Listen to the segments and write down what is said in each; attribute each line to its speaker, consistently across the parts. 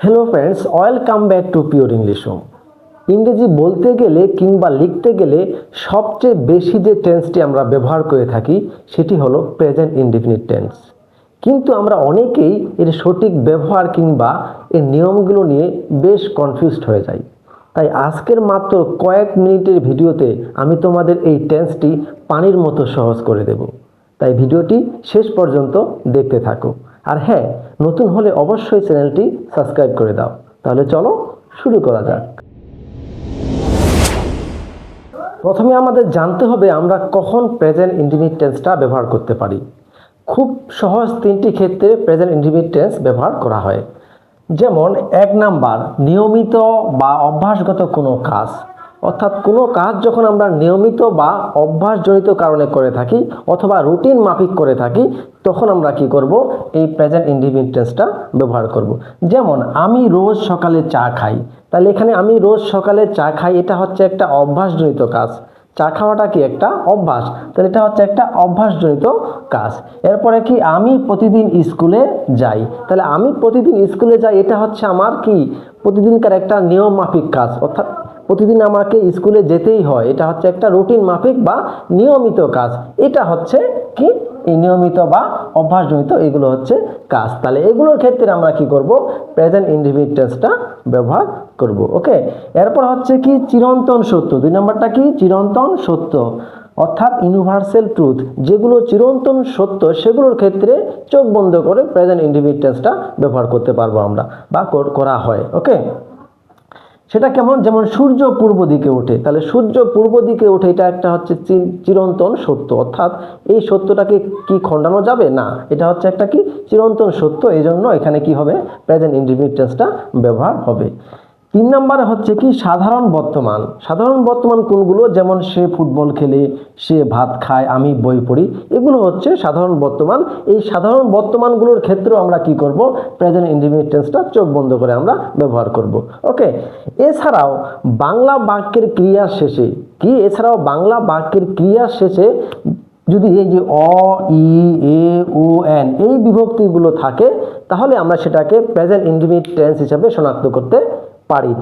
Speaker 1: Hello friends, welcome back to pure English home. ইংরেজি বলতে গেলে কিংবা লিখতে গেলে সবচেয়ে বেশি যে টেন্সটি আমরা ব্যবহার করে থাকি সেটি হলো প্রেজেন্ট ইনডিফিনিট টেন্স। কিন্তু আমরা অনেকেই এর সঠিক ব্যবহার কিংবা এর নিয়মগুলো নিয়ে বেশ কনফিউজড হয়ে যাই। তাই আজকের মাত্র কয়েক মিনিটের ভিডিওতে আমি তোমাদের এই টেন্সটি পানির মতো সহজ করে দেব। তাই ভিডিওটি শেষ পর্যন্ত দেখতে থাকো। আর হ্যাঁ, নতুন হলে অবশ্যই চ্যানেলটি সাবস্ক্রাইব করে দাও। তাহলে চলো শুরু করা যাক। প্রথমে আমাদের জানতে হবে আমরা কখন প্রেজেন্ট ইনডিফিনিট টেন্সটা ব্যবহার করতে পারি। খুব সহজ তিনটি ক্ষেত্রে প্রেজেন্ট ইনডিফিনিট টেন্স ব্যবহার করা হয়। যেমন 1 নাম্বার, নিয়মিত বা অভ্যাসগত কোনো কাজ। অর্থাৎ কোনো কাজ যখন আমরা নিয়মিত বা অভ্যাসজনিত কারণে করে থাকি অথবা রুটিন মাফিক করে থাকি, তখন আমরা কি করব, এই প্রেজেন্ট ইনডিফিনিট টেন্সটা ব্যবহার করব। যেমন আমি রোজ সকালে চা খাই, তাহলে এখানে আমি রোজ সকালে চা খাই এটা হচ্ছে একটা অভ্যাসজনিত কাজ। চা খাওয়াটা কি একটা অভ্যাস, তাহলে এটা হচ্ছে একটা অভ্যাসজনিত কাজ। এরপরে কি আমি প্রতিদিন স্কুলে যাই, তাহলে আমি প্রতিদিন স্কুলে যাই এটা হচ্ছে আমার কি প্রতিদিনকার একটা নিয়ম মাফিক কাজ। অর্থাৎ প্রতিদিন আমাকে স্কুলে যেতেই হয়, এটা হচ্ছে একটা রুটিন মাফিক বা নিয়মিত কাজ। এটা হচ্ছে কি এই নিয়মিত বা অভ্যাসজনিত, এগুলো হচ্ছে কাজ। তাহলে এগুলোর ক্ষেত্রে আমরা কি করব, প্রেজেন্ট ইনডিফিনিট টেন্সটা ব্যবহার করব। ওকে, এরপর হচ্ছে কি চিরন্তন সত্য। 2 নম্বরটা কি চিরন্তন সত্য, অর্থাৎ ইউনিভার্সাল ট্রুথ। যেগুলো চিরন্তন সত্য সেগুলোর ক্ষেত্রে চোখ বন্ধ করে প্রেজেন্ট ইনডিফিনিট টেন্সটা ব্যবহার করতে পারবো আমরা বা করা হয়। ওকে, সেটা কেমন, যেমন সূর্য পূর্ব দিকে ওঠে, তাহলে সূর্য পূর্ব দিকে ওঠে এটা একটা হচ্ছে চিরন্তন সত্য। অর্থাৎ এই সত্যটাকে কি খণ্ডানো যাবে না, এটা হচ্ছে একটা কি চিরন্তন সত্য। এই জন্য এখানে কি হবে, প্রেজেন্ট ইনডিফিনিট টেন্সটা ব্যবহার হবে। 3 নম্বরে হচ্ছে কি সাধারণ বর্তমান। সাধারণ বর্তমান কোনগুলো, যেমন সে ফুটবল খেলে, সে ভাত খায়, আমি বই পড়ি, এগুলো হচ্ছে সাধারণ বর্তমান। এই সাধারণ বর্তমানগুলোর ক্ষেত্রেও আমরা কি করব, প্রেজেন্ট ইনডিফিনিট টেন্সটা চোখ বন্ধ করে আমরা ব্যবহার করব। ওকে, এছাড়াও বাংলা বাক্যের ক্রিয়ার শেষে কি, এছাড়াও বাংলা বাক্যের ক্রিয়ার শেষে যদি এই যে অ, ই, এ, ও, এন এই বিভক্তিগুলো থাকে, তাহলে আমরা সেটাকে প্রেজেন্ট ইনডিফিনিট টেন্স হিসেবে শনাক্ত করতে পারি।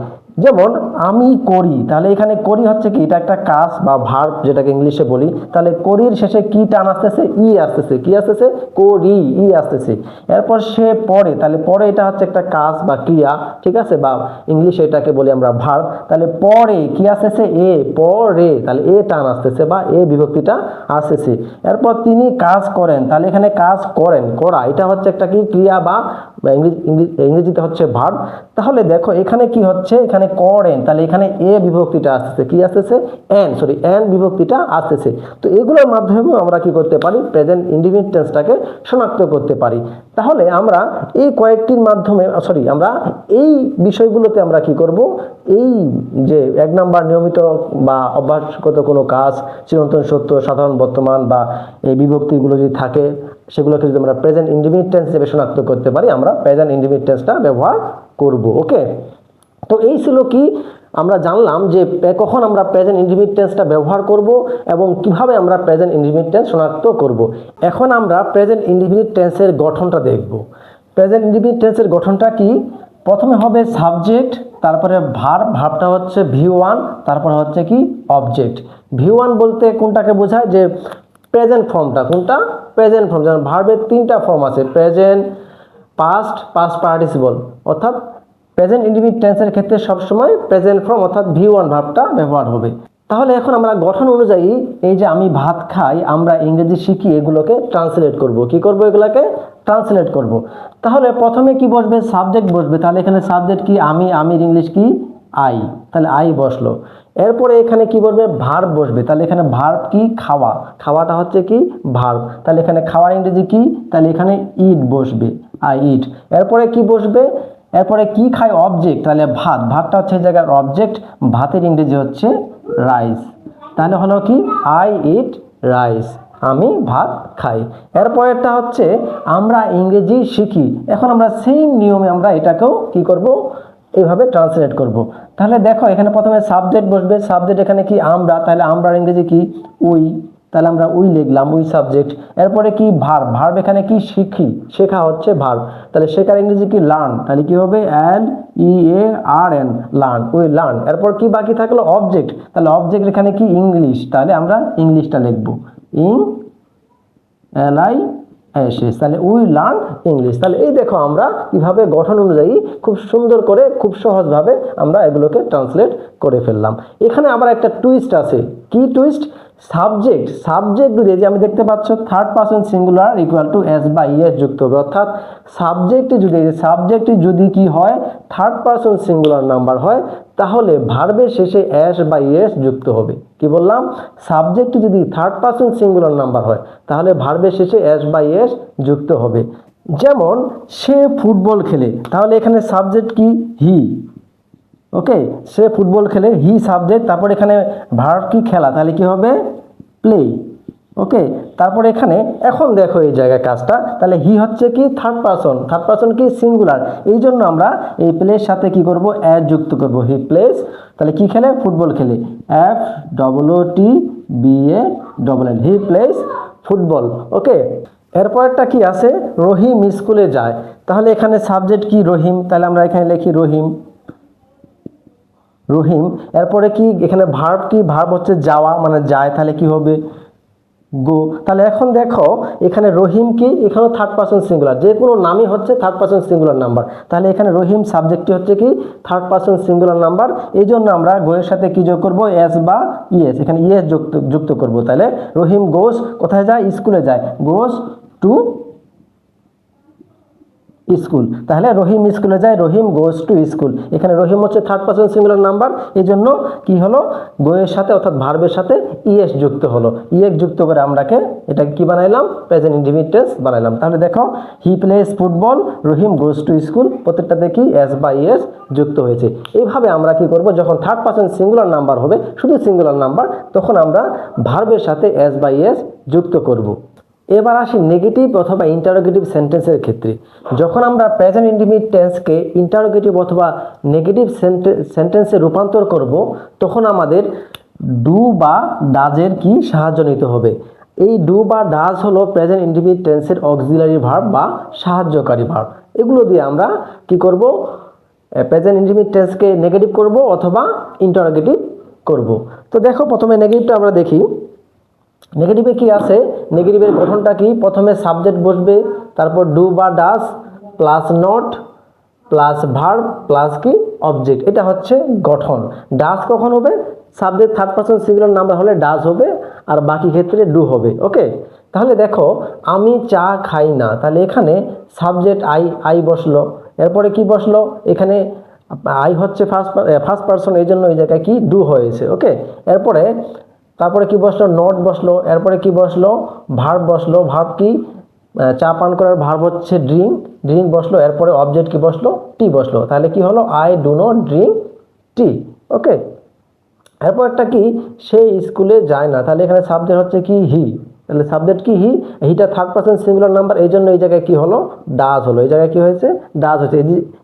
Speaker 1: যেমন আমি করি, তাহলে এখানে করি হচ্ছে কি এটা একটা কাজ বা ভার্ব, যেটাকে ইংলিশে বলি। তাহলে করির শেষে কি টান আসতেছে, ই আসতেছে, কি আসতেছে, করি, ই আসতেছে। এরপর সে পড়ে, তাহলে পড়ে এটা হচ্ছে একটা কাজ বা ক্রিয়া, ঠিক আছে, বা ইংলিশে এটাকে বলি আমরা ভার্ব। তাহলে পড়ে কি আসতেছে, এ, পড়ে, তাহলে এ টান আসতেছে বা এ বিভক্তিটা আসতেছে। এরপর তিনি কাজ করেন, তাহলে এখানে কাজ করেন, করা, এটা হচ্ছে একটা কি ক্রিয়া বা ইংরেজিতে হচ্ছে ভার্ব। তাহলে দেখো এখানে কি হচ্ছে, এখানে করেন, তাহলে এখানে এ বিভক্তিটা আসতেছে, কি আসতেছে, এন বিভক্তিটা আসতেছে। তো এগুলোর মাধ্যমে আমরা কি করতে পারি, প্রেজেন্ট ইনডিফিনিট টেন্সটাকে শনাক্ত করতে পারি। তাহলে আমরা এই কয়েকটির মাধ্যমে আমরা এই বিষয়গুলোতে আমরা কি করব, এই যে 1 নাম্বার নিয়মিত বা অভ্যাসগত কোনো কাজ, চিরন্তন সত্য, সাধারণ বর্তমান বা এই বিভক্তিগুলো যদি থাকে, সেগুলোকে যদি আমরা প্রেজেন্ট ইনডিফিনিট টেন্স হিসেবে শনাক্ত করতে পারি, আমরা প্রেজেন্ট ইনডিফিনিট টেন্সটা ব্যবহার করব। ওকে, তো এই ছিল কি আমরা জানলাম যে কখন আমরা প্রেজেন্ট ইনডিফিনিট টেন্সটা ব্যবহার করব এবং কিভাবে আমরা প্রেজেন্ট ইনডিফিনিট টেন্স শনাক্ত করব। এখন আমরা প্রেজেন্ট ইনডিফিনিট টেন্সের গঠনটা দেখব। প্রেজেন্ট ইনডিফিনিট টেন্সের গঠনটা কি, প্রথমে হবে সাবজেক্ট, তারপরে ভার্ব, ভার্বটা হচ্ছে V1, তারপরে হচ্ছে কি অবজেক্ট। V1 বলতে কোনটাকে বোঝায়, যে প্রেজেন্ট ফর্মটা, কোনটা প্রেজেন্ট ফর্ম। যেমন ভার্বের 3টা ফর্ম আছে, প্রেজেন্ট, পাস্ট, পাস্ট পার্টিসিপল। অর্থাৎ প্রেজেন্ট ইনডিফিনিট টেন্সের ক্ষেত্রে সবসময় প্রেজেন্ট ফর্ম অর্থাৎ V1 ভার্বটা ব্যবহার হবে। তাহলে এখন আমরা গঠন অনুযায়ী এই যে আমি ভাত খাই, আমরা ইংরেজি শিখি, এগুলোকে ট্রান্সলেট করব। কি করব, এগুলোকে ট্রান্সলেট করব। তাহলে প্রথমে কি বসবে, সাবজেক্ট বসবে। তাহলে এখানে সাবজেক্ট কি আমি, আমির ইংলিশ কি আই, তাহলে আই বসলো। এরপরে এখানে কি বলবে, ভার্ব বসবে। তাহলে এখানে ভার্ব কি খাওয়া, খাওয়াটা হচ্ছে কি ভার্ব। তাহলে এখানে খাওয়ার ইংরেজি কি, তাহলে এখানে ইট বসবে, আই ইট। এরপরে কি বসবে, এরপরে কি খায় অবজেক্ট, তাহলে ভাত, ভাতটা হচ্ছে এই জায়গার অবজেক্ট, ভাতের ইংরেজি হচ্ছে রাইস। তাহলে হলো কি আই ইট রাইস, আমি ভাত খাই। এরপরেরটা হচ্ছে আমরা ইংরেজি শিখি। এখন আমরা সেম নিয়মে আমরা এটাকেও কি করব, এইভাবে ট্রান্সলেট করব। তাহলে দেখো এখানে প্রথমে সাবজেক্ট বসবে, সাবজেক্ট এখানে কি আমরা, তাহলে আমরা ইংরেজি কি উই, তাহলে আমরা উই লিখলাম, উই সাবজেক্ট। এরপরে কি ভার্ব, ভার্ব এখানে কি শিখি, শেখা হচ্ছে ভার্ব, তাহলে শেখার ইংরেজি কি লার্ন, তাহলে কি হবে LEARN, লার্ন, উই লার্ন। এরপর কি বাকি থাকলো অবজেক্ট, তাহলে অবজেক্ট এখানে কি ইংলিশ, তাহলে আমরা ইংলিশটা লিখবো LISH, তাহলে উই লার্ন ইংলিশ। তাহলে এই দেখো আমরা কিভাবে গঠন অনুযায়ী খুব সুন্দর করে খুব সহজভাবে আমরা এগুলোকে ট্রান্সলেট করে ফেললাম। এখানে আবার একটা টুইস্ট আছে, কি টুইস্ট, সাবজেক্ট, সাবজেক্ট যদি যে আমি দেখতে পাচ্ছ third person singular equal to S বা ইএস যুক্ত হবে, অর্থাৎ সাবজেক্টটি যদি কি হয় থার্ড পারসন সিঙ্গুলার নাম্বার হয় তাহলে ভার্বের শেষে এস বা ইএস যুক্ত হবে। কি বললাম, সাবজেক্টটি যদি থার্ড পারসন সিঙ্গুলার নাম্বার হয় তাহলে ভার্বের শেষে এস বা ইএস যুক্ত হবে। যেমন সে ফুটবল খেলে, তাহলে এখানে সাবজেক্ট কি হি, ওকে, সে ফুটবল খেলে, হি সাবজেক্ট, তারপর এখানে ভার্ব কি খেলা, তাহলে কি হবে প্লে, ওকে। তারপর এখানে এখন দেখো এই জায়গায় কাজটা, তাহলে হি হচ্ছে কি থার্ড পারসন কি সিঙ্গুলার, এই জন্য আমরা এই প্লের সাথে কি করব অ্যাজ যুক্ত করব, হি প্লেস, তাহলে কি খেলে ফুটবল খেলে, FOOTBALL, হি প্লেস ফুটবল, ওকে। এরপরটা কি আছে, রহিম স্কুলে যায়, তাহলে এখানে সাবজেক্ট কি রহিম, তাহলে আমরা এখানে লিখি রহিম। এরপরে কি এখানে ভার্ব কি, ভার্ব হচ্ছে যাওয়া, মানে যায়, তাহলে কি হবে গো। তাহলে এখন দেখো এখানে রহিম কি, এখানে থার্ড পারসন সিঙ্গুলার, যে কোনো নামই হচ্ছে থার্ড পারসন সিঙ্গুলার নাম্বার, তাহলে এখানে রহিম সাবজেক্টটি হচ্ছে কি থার্ড পারসন সিঙ্গুলার নাম্বার, এই জন্য আমরা গো এর সাথে কি যোগ করব এস বা ইএস, এখানে ইএস যুক্ত করব। তাহলে রহিম গোস কোথায় যায়, স্কুলে যায়, গোস টু স্কুল, তাহলে রহিম স্কুলে যায়, রহিম গোস টু স্কুল। এখানে রহিম হচ্ছে থার্ড পারসন সিঙ্গুলার নাম্বার, এই জন্য কি হলো গো এর সাথে অর্থাৎ ভার্বের সাথে ইএস যুক্ত হলো, ইএস যুক্ত করে আমরাকে এটাকে কি বানাইলাম প্রেজেন্ট ইনডিফিনিট টেন্স বানাইলাম। তাহলে দেখো he plays football, Rahim goes to school, প্রত্যেকটাতে কি এস বা ইএস যুক্ত হয়েছে। এইভাবে আমরা কি করব, যখন থার্ড পারসন সিঙ্গুলার নাম্বার হবে শুধু সিঙ্গুলার নাম্বার, তখন আমরা ভার্বের সাথে এস বা ইএস যুক্ত করব। এবার আসি নেগেটিভ অথবা ইন্টারোগেটিভ সেন্টেন্সের ক্ষেত্রে, যখন আমরা প্রেজেন্ট ইনডিফিনিট টেন্সকে ইন্টারোগেটিভ অথবা নেগেটিভ সেন্টেন্সে রূপান্তর করব, তখন আমাদের ডু বা ডাজের কি সাহায্য নিতে হবে। এই ডু বা ডাজ হলো প্রেজেন্ট ইনডিফিনিট টেন্সের অক্সিলারি ভার্ব বা সাহায্যকারী ভার্ব, এগুলো দিয়ে আমরা কি করব প্রেজেন্ট ইনডিফিনিট টেন্সকে নেগেটিভ করব অথবা ইন্টারোগেটিভ করব। তো দেখো প্রথমে নেগেটিভটা আমরা দেখি। নেগেটিভে কি আছে, নেগেটিভের গঠনটা কি, প্রথমে সাবজেক্ট বসবে, তারপর ডু বা ডাস plus not plus verb plus কি অবজেক্ট, এটা হচ্ছে গঠন। ডাস কখন হবে, subject third person singular number হলে ডাস হবে, আর বাকি ক্ষেত্রে ডু হবে, ওকে। তাহলে দেখো আমি চা খাই না, তাহলে এখানে সাবজেক্ট আই বসলো, এরপরে কি বসলো, এখানে আই হচ্ছে ফার্স্ট পারসন, এই জন্য এই জায়গায় কি ডু হয়েছে, ওকে। তারপরে কি বসলো, নট বসলো, এরপরে কি বসলো ভার্ব বসলো, ভার্ব কি চা পান করার ভার্ব হচ্ছে ড্রিঙ্ক বসলো, এরপরে অবজেক্ট কি বসলো টি বসলো, তাহলে কি হলো I do not drink tea, okay. এরপর একটা কি সে স্কুলে যায় না, তাহলে এখানে সাবজেক্ট হচ্ছে কি হি, তাহলে সাবজেক্ট কি হিটা থার্ড পারসন সিঙ্গুলার নাম্বার, এই জন্য এই জায়গায় কি হলো ডাজ হলো, এই জায়গায় কি হয়েছে ডাজ হয়েছে,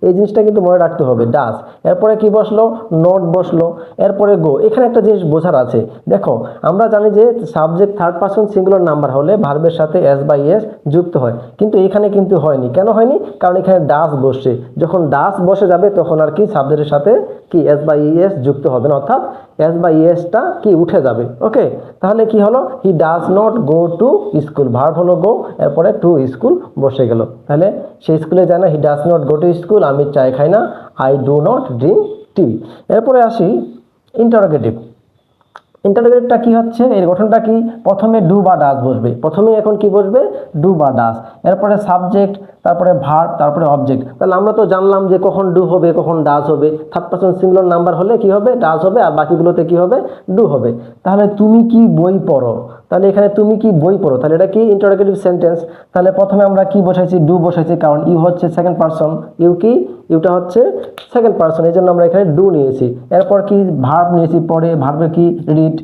Speaker 1: এই জিনিসটা কিন্তু মনে রাখতে হবে ডাজ। এরপরে কি বসলো নট বসলো, এরপরে গো। এখানে একটা জিনিস বোঝার আছে, দেখো আমরা জানি যে subject third person singular number হলে ভার্বের সাথে এস বা ইএস যুক্ত হয়, কিন্তু এখানে কিন্তু হয়নি, কেন হয়নি, কারণ এখানে ডাজ বসছে, যখন ডাজ বসে যাবে তখন আর কি সাবজেক্টের সাথে কি এস বা ইএস যুক্ত হবে না, অর্থাৎ এস বা ইএসটা কি উঠে যাবে, ওকে। তাহলে কি হলো he does not go to school, verb হলো গো, এরপরে টু স্কুল বসে গেল, তাহলে সে স্কুলে যায় না, he does not go to school, আমি চাই খাই না, আই ডু নট ড্রিঙ্ক টি। এরপরে আসি ইন্টারোগেটিভটা কি হচ্ছে, এর গঠনটা কি, প্রথমে ডু বা ডাজ বসবে, প্রথমে এখন কি বসবে ডু বা ডাজ, এরপরে সাবজেক্ট, তারপরে ভার্ব, তারপরে অবজেক্ট। তাহলে আমরা তো জানলাম যে কখন ডু হবে কখন ডাজ হবে, থার্ড পারসন সিঙ্গুলার নাম্বার হলে কি হবে ডাজ হবে, আর বাকিগুলোতে কি হবে ডু হবে। তাহলে তুমি কি বই পড়ো, তাহলে এখানে তুমি কি বই পড়ো, তাহলে এটা কি ইন্টারোগেটিভ সেন্টেন্স। তাহলে প্রথমে আমরা কি বসাইছি ডু বসাইছি, কারণ ইউ হচ্ছে সেকেন্ড পারসন, ইউটা হচ্ছে সেকেন্ড পারসন, এই জন্য আমরা এখানে ডু নিয়েছি। এরপর কি ভার্ব নিয়েছি, পরে ভার্বে কি রিড,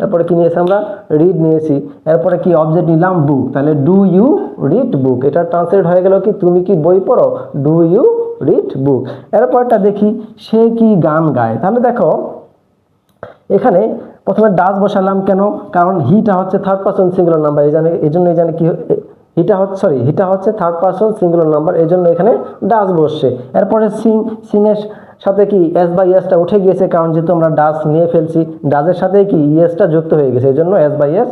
Speaker 1: এরপরে কি নিয়েছি আমরা রিড নিয়েছি, এরপরে কি অবজেক্ট নিলাম বুক, তাহলে ডু ইউ রিড বুক, এটা ট্রান্সলেট হয়ে গেল কি তুমি কি বই পড়ো, ডু ইউ রিড বুক। এরপরটা দেখি সে কি গান গায়, তাহলে দেখো এখানে প্রথমে ডাজ বসালাম কেন, কারণ হিটা হচ্ছে থার্ড পারসন সিঙ্গুলার নাম্বার, এই জন্য কি হিটা হচ্ছে থার্ড পারসন সিঙ্গুলার নাম্বার, এই জন্য এখানে ডাজ বসছে। এরপরে সিংয়ের সাথে কি এস বাই এসটা উঠে গিয়েছে, কারণ যেহেতু আমরা ডাজ নিয়ে ফেলছি, ডাজের সাথে কি ইএসটা যুক্ত হয়ে গেছে, এই জন্য এস বাই এস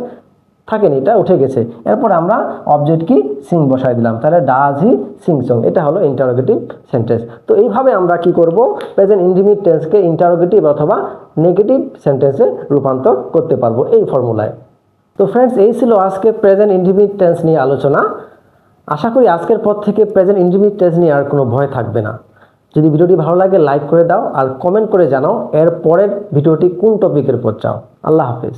Speaker 1: থাকেনি, এটা উঠে গেছে। এরপর আমরা অবজেক্ট কি সিং বসাই দিলাম, তাহলে ডাজ হি সিং সং, এটা হলো ইন্টারোগেটিভ সেন্টেন্স। তো এইভাবে আমরা কি করব, প্রেজেন্ট ইনডিফিনিট টেন্সকে ইন্টারোগেটিভ অথবা নেগেটিভ সেন্টেন্সে রূপান্তর করতে পারবো এই ফর্মুলায়। তো ফ্রেন্ডস, এই ছিল আজকে প্রেজেন্ট ইনডিফিনিট টেন্স নিয়ে আলোচনা। আশা করি আজকের পর থেকে প্রেজেন্ট ইনডিফিনিট টেন্স নিয়ে আর কোনো ভয় থাকবে না। যদি ভিডিওটি ভালো লাগে লাইক করে দাও আর কমেন্ট করে জানাও এর পরের ভিডিওটি কোন টপিকের উপর চাও। আল্লাহ হাফেজ।